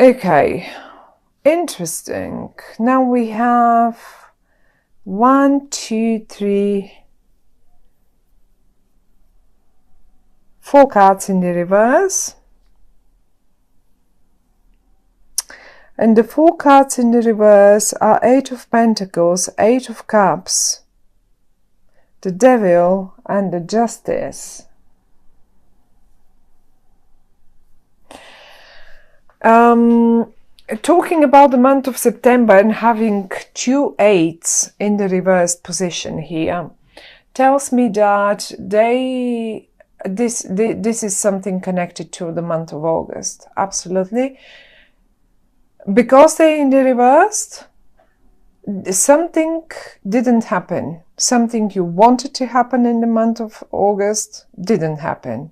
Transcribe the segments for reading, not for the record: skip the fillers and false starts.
Okay, interesting. Now we have 1, 2, 3, 4 cards in the reverse. And the 4 cards in the reverse are 8 of Pentacles, 8 of Cups, the Devil, and the Justice. Talking about the month of September and having 2 8s in the reversed position here tells me that this is something connected to the month of August. Absolutely. Because they're in the reversed, something didn't happen. Something you wanted to happen in the month of August didn't happen.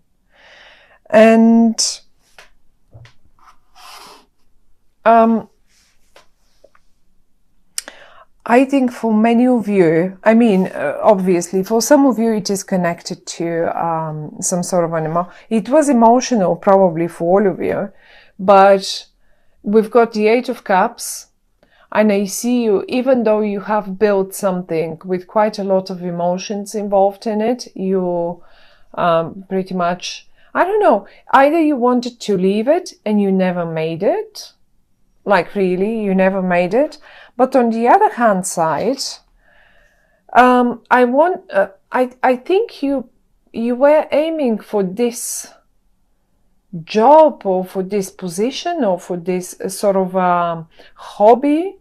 And I think for many of you, I mean, obviously, for some of you, it is connected to some sort of animal. It was emotional, probably for all of you, but we've got the 8 of Cups, and I see you, even though you have built something with quite a lot of emotions involved in it, you pretty much, I don't know, either you wanted to leave it and you never made it, like really, you never made it. But on the other hand side, I think you were aiming for this job or for this position or for this sort of hobby,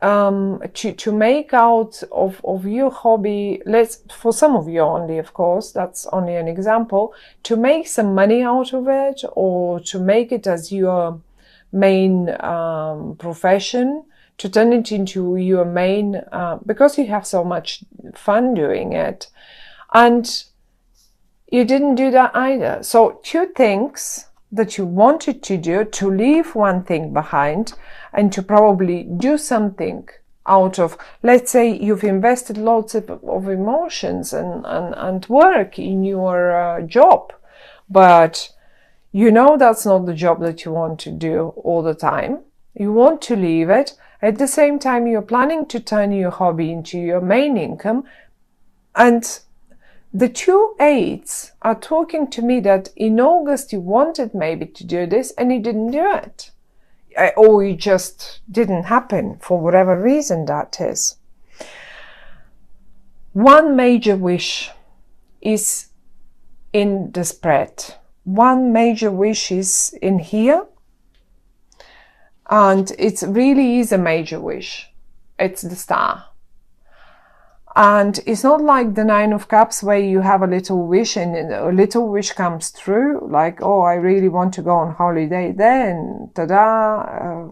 to make out of your hobby, for some of you only, of course, that's only an example, to make some money out of it or to make it as your main profession, to turn it into your main, because you have so much fun doing it. And you didn't do that either. So 2 things that you wanted to do, to leave one thing behind and to probably do something out of, let's say you've invested lots of emotions and work in your job, but you know that's not the job that you want to do all the time. You want to leave it. At the same time, you're planning to turn your hobby into your main income. And the 2 8s are talking to me that in August you wanted maybe to do this and you didn't do it. Or it just didn't happen for whatever reason that is. One major wish is in the spread. One major wish is in here. And it really is a major wish. It's the Star. And it's not like the 9 of Cups where you have a little wish and a little wish comes through, like, oh, I really want to go on holiday there, and ta-da,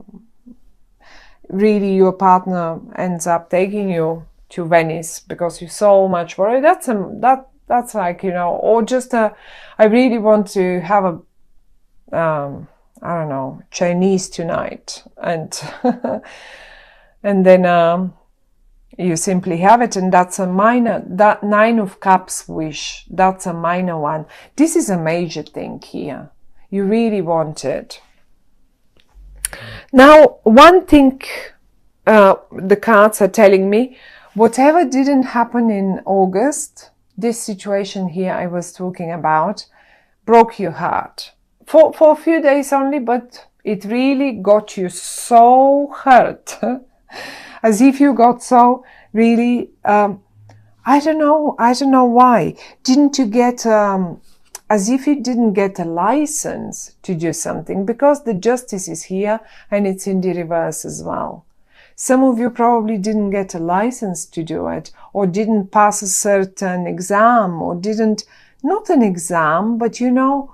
really your partner ends up taking you to Venice because you're so much for it. That's like, you know, or just I really want to have a, I don't know, Chinese tonight, and and then you simply have it, and that's a minor, that 9 of Cups wish, that's a minor one. This is a major thing here. You really want it. Now, one thing the cards are telling me, whatever didn't happen in August, this situation here I was talking about, broke your heart. For a few days only, but it really got you so hurt. As if you got so really, I don't know why. Didn't you get, as if you didn't get a license to do something, because the Justice is here and it's in the reverse as well. Some of you probably didn't get a license to do it, or didn't pass a certain exam, or didn't, not an exam, but you know,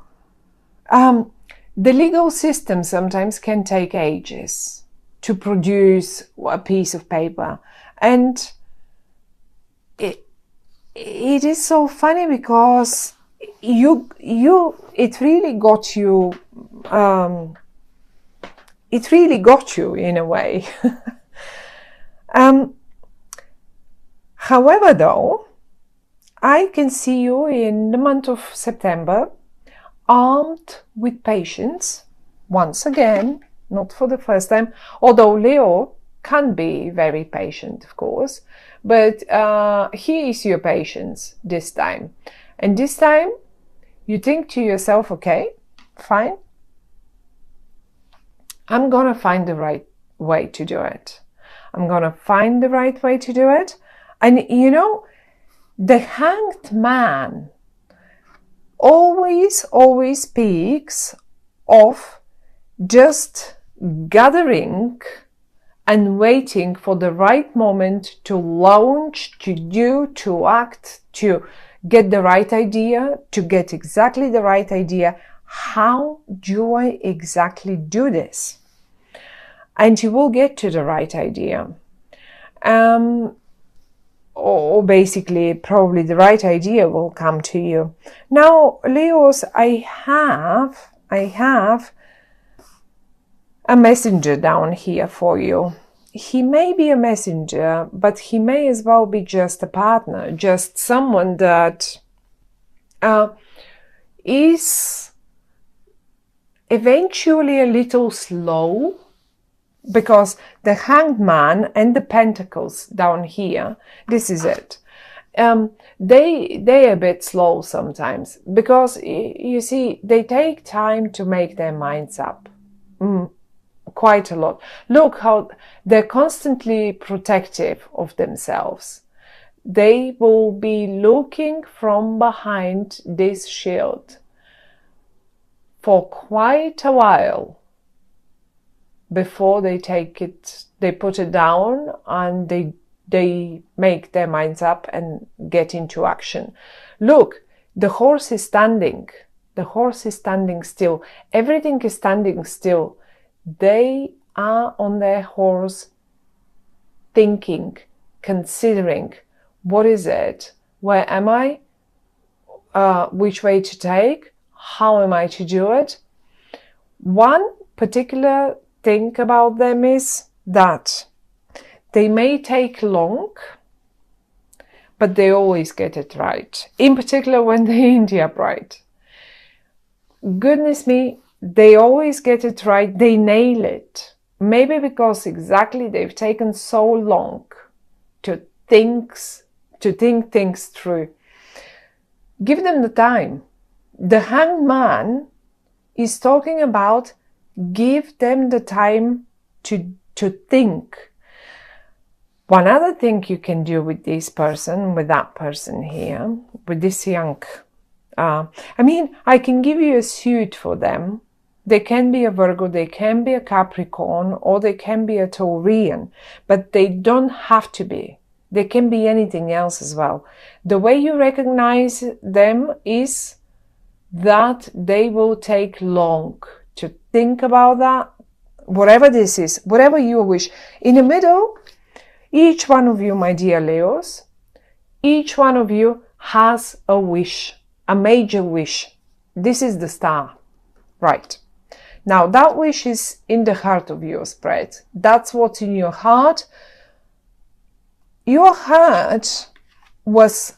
the legal system sometimes can take ages to produce a piece of paper. And it is so funny because it really got you, in a way. However, though, I can see you in the month of September, armed with patience, once again, not for the first time, although Leo can be very patient, of course, but he is your patience this time. And this time you think to yourself, okay, fine, I'm gonna find the right way to do it. I'm gonna find the right way to do it. And you know, the Hanged Man always speaks of just gathering and waiting for the right moment to launch, to do, to act, to get the right idea, to get exactly the right idea. How do I exactly do this? And you will get to the right idea. Or basically, probably the right idea will come to you. Now, Leos, I have a messenger down here for you. He may be a messenger, but he may as well be just a partner, just someone that is eventually a little slow, because the Hanged Man and the Pentacles down here, this is it. They're a bit slow sometimes, because you see, they take time to make their minds up. Quite a lot. Look how they're constantly protective of themselves. They will be looking from behind this shield for quite a while before they put it down, and they make their minds up and get into action. Look, the horse is standing. The horse is standing still. Everything is standing still. They are on their horse, thinking, considering, what is it? Where am I? Which way to take? How am I to do it? One particular thing about them is that they may take long, but they always get it right. In particular, when they're in the upright. Goodness me, they always get it right. They nail it. Maybe because exactly they've taken so long to think things through. Give them the time. The Hanged Man is talking about give them the time to think. One other thing you can do with this person, with that person here, with this young, I mean, I can give you a suit for them. They can be a Virgo, they can be a Capricorn, or they can be a Taurian, but they don't have to be. They can be anything else as well. The way you recognize them is that they will take long to think about that, whatever this is, whatever you wish. In the middle, each one of you, my dear Leos, each one of you has a wish, a major wish. This is the star, right? Now, that wish is in the heart of your spread. That's what's in your heart. Your heart was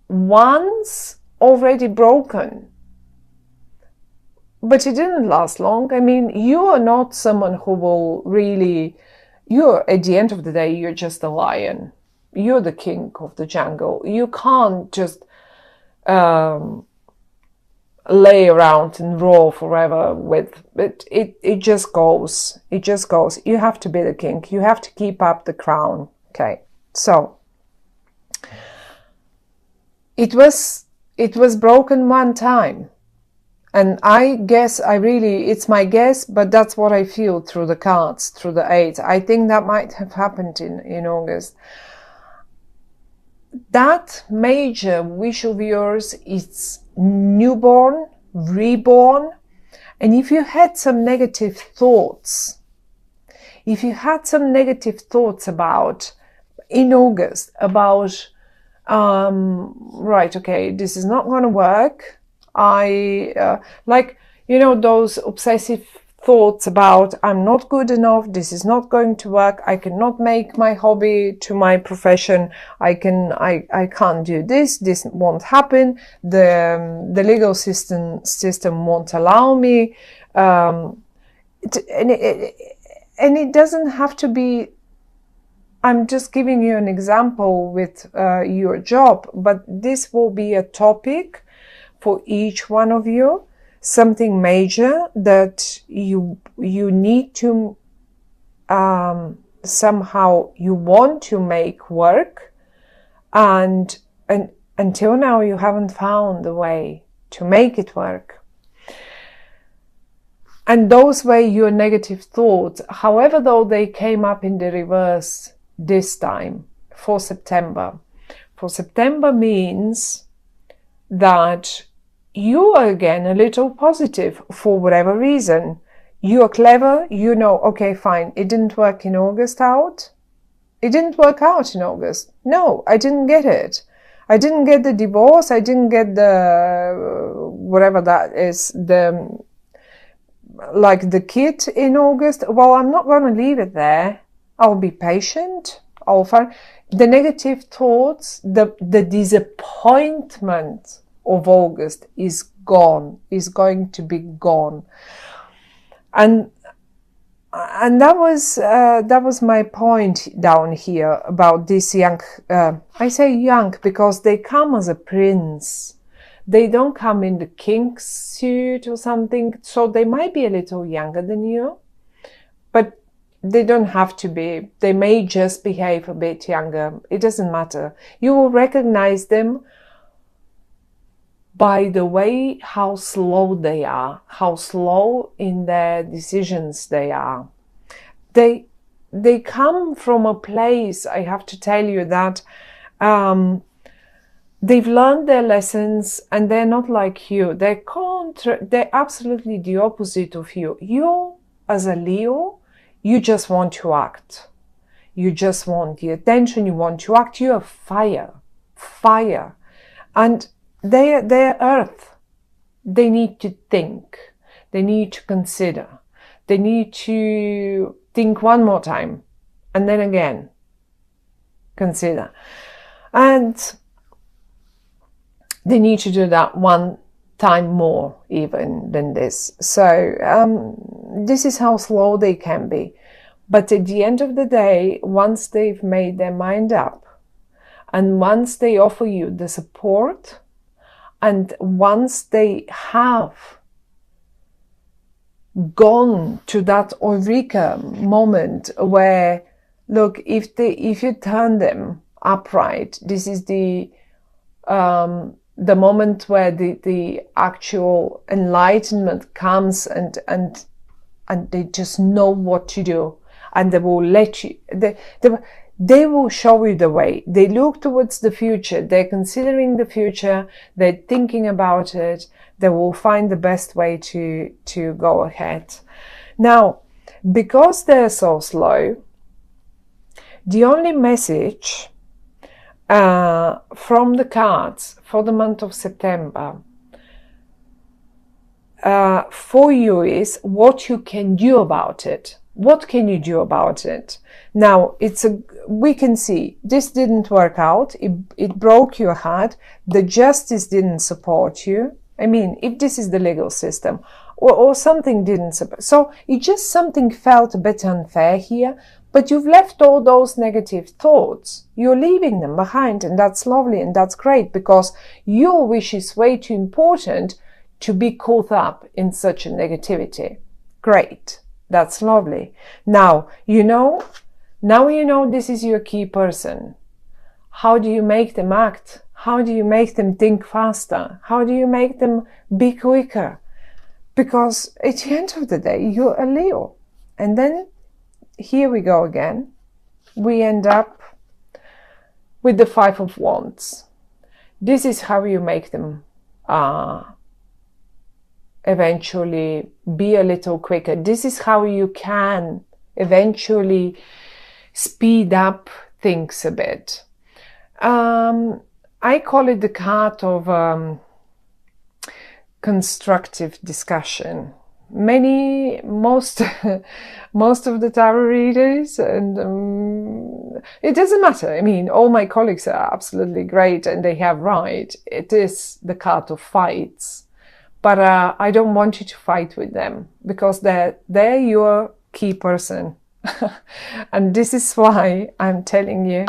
once already broken, but it didn't last long. I mean, you are not someone who will really, at the end of the day, you're just a lion. You're the king of the jungle. You can't just lay around and roar forever with it. It just goes. It just goes. You have to be the king. You have to keep up the crown. Okay. So it was broken one time. And I guess it's my guess, but that's what I feel through the cards, through the eight. I think that might have happened in August. That major wish of yours is newborn, reborn. And if you had some negative thoughts, about, in August, about, right, okay, this is not going to work. Those obsessive thoughts about I'm not good enough, this is not going to work, I cannot make my hobby to my profession, I can't do this won't happen, the legal system won't allow me. And it doesn't have to be, I'm just giving you an example with your job, but this will be a topic for each one of you, something major that you need to somehow you want to make work, and until now you haven't found a way to make it work. And those were your negative thoughts. However, though they came up in the reverse this time for September. For September means that you are again a little positive for whatever reason. You are clever, you know, okay, fine, it didn't work in August out. It didn't work out in August. No, I didn't get it. I didn't get the divorce. I didn't get the, whatever that is, like the kid in August. Well, I'm not going to leave it there. I'll be patient. I'll find the negative thoughts, the disappointment of August is gone, is going to be gone. And that was my point down here about this young, I say young because they come as a prince. They don't come in the king's suit or something, so they might be a little younger than you, but they don't have to be. They may just behave a bit younger. It doesn't matter. You will recognize them by the way how slow they are, how slow in their decisions they are. They come from a place, I have to tell you, that they've learned their lessons and they're not like you. They're absolutely the opposite of you. You, as a Leo, you just want to act. You just want the attention. You want to act. You are fire. And they're earth. They need to think. They need to consider. They need to think one more time. And then again, consider. And they need to do that one time more even than this. So this is how slow they can be. But at the end of the day, once they've made their mind up, and once they offer you the support, and once they have gone to that eureka moment where, look, if you turn them upright, this is the moment where the actual enlightenment comes, and they just know what to do, and they will let you, they will show you the way. They look towards the future. They're considering the future. They're thinking about it. They will find the best way to go ahead. Now, because they're so slow, the only message from the cards for the month of September for you is what you can do about it. What can you do about it? Now, we can see this didn't work out. It broke your heart. The justice didn't support you. I mean, if this is the legal system, or something didn't support. So it just something felt a bit unfair here, but you've left all those negative thoughts. You're leaving them behind, and that's lovely and that's great, because your wish is way too important to be caught up in such a negativity. Great. That's lovely. Now you know this is your key person. How do you make them act? How do you make them think faster? How do you make them be quicker? Because at the end of the day, you're a Leo. And then here we go again. We end up with the Five of Wands. This is how you make them eventually be a little quicker. This is how you can eventually speed up things a bit. I call it the card of constructive discussion. Most of the tarot readers, and it doesn't matter. I mean, all my colleagues are absolutely great and they have right. It is the card of fights. but I don't want you to fight with them, because they're your key person. And this is why I'm telling you,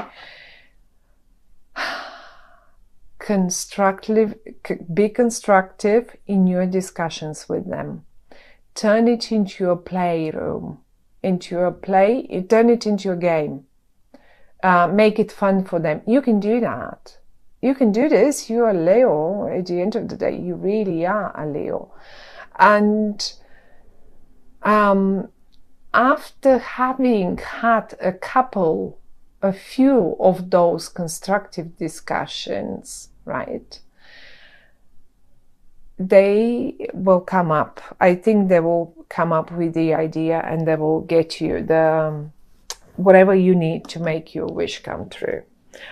be constructive in your discussions with them. Turn it into a playroom, turn it into a game. Make it fun for them. You can do that. You can do this. You are Leo. At the end of the day, you really are a Leo. And after having had a few of those constructive discussions, right, they will come up. I think they will come up with the idea, and they will get you the whatever you need to make your wish come true.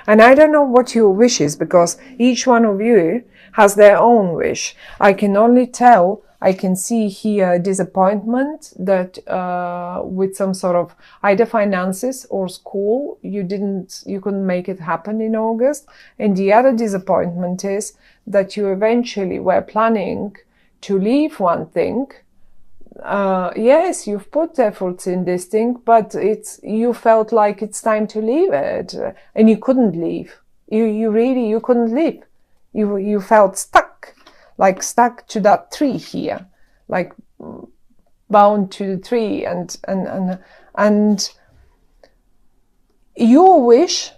And I don't know what your wish is, because each one of you has their own wish. I can only tell, I can see here disappointment that with some sort of either finances or school, you couldn't make it happen in August. And the other disappointment is that you eventually were planning to leave one thing. Yes, you've put efforts in this thing, but you felt like it's time to leave it, and you couldn't leave. You couldn't leave. You felt stuck, like stuck to that tree here, like bound to the tree, and your wish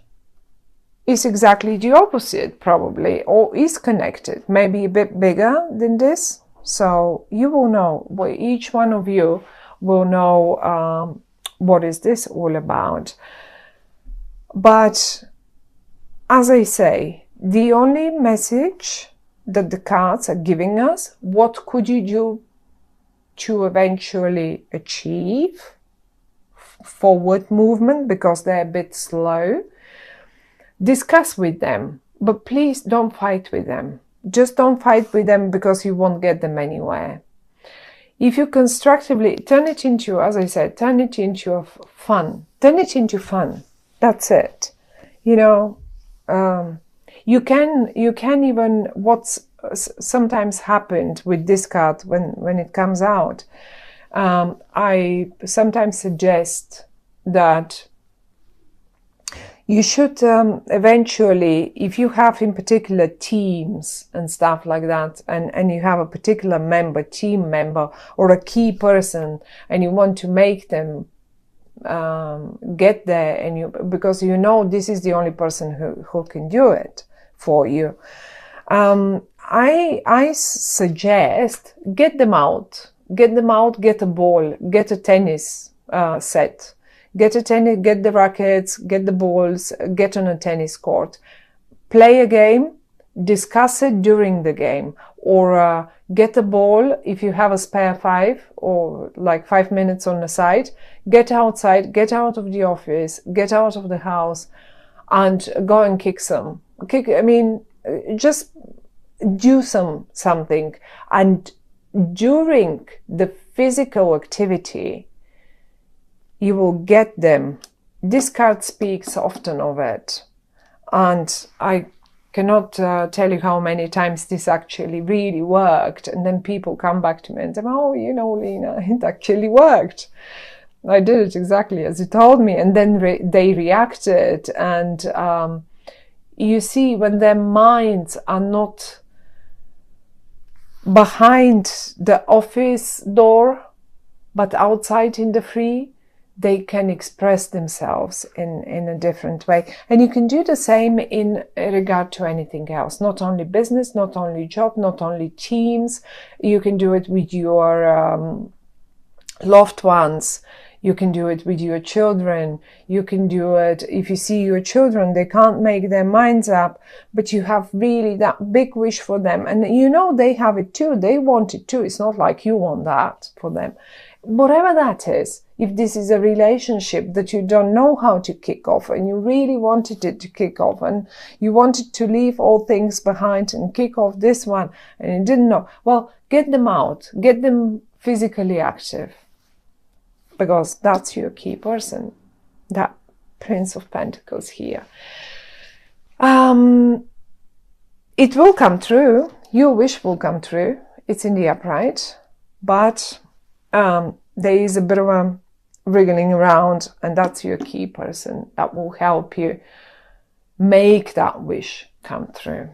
is exactly the opposite, probably, or is connected, maybe a bit bigger than this. So you will know, each one of you will know what is this all about. But as I say, the only message that the cards are giving us, what could you do to eventually achieve forward movement, because they're a bit slow. Discuss with them, but please don't fight with them. Just don't fight with them, because you won't get them anywhere. If you constructively turn it into, as I said, turn it into fun. Turn it into fun. That's it. You know, you can even, what's sometimes happened with this card when it comes out, I sometimes suggest that you should eventually, if you have in particular teams and stuff like that, and you have a particular team member, or a key person, and you want to make them get there, and because you know this is the only person who can do it for you, I suggest get them out, get a ball, get a tennis set. Get the rackets, get the balls, get on a tennis court. Play a game, discuss it during the game, or get a ball if you have a spare 5 or like 5 minutes on the side. Get outside, get out of the office, get out of the house, and go and just do something. And during the physical activity, you will get them. This card speaks often of it. And I cannot tell you how many times this actually really worked. And then people come back to me and say, oh, Lena, it actually worked. I did it exactly as you told me. And then they reacted. And you see, when their minds are not behind the office door, but outside in the free, they can express themselves in a different way. And you can do the same in regard to anything else, not only business, not only job, not only teams. You can do it with your loved ones. You can do it with your children. You can do it if you see your children, they can't make their minds up, but you have really that big wish for them. And they have it too. They want it too. It's not like you want that for them. Whatever that is, if this is a relationship that you don't know how to kick off, and you really wanted it to kick off, and you wanted to leave all things behind and kick off this one, and you didn't know, well, get them out, get them physically active, because that's your key person, that Prince of Pentacles here. It will come true. Your wish will come true. It's in the upright, but there is a bit of a wriggling around, and that's your key person that will help you make that wish come true.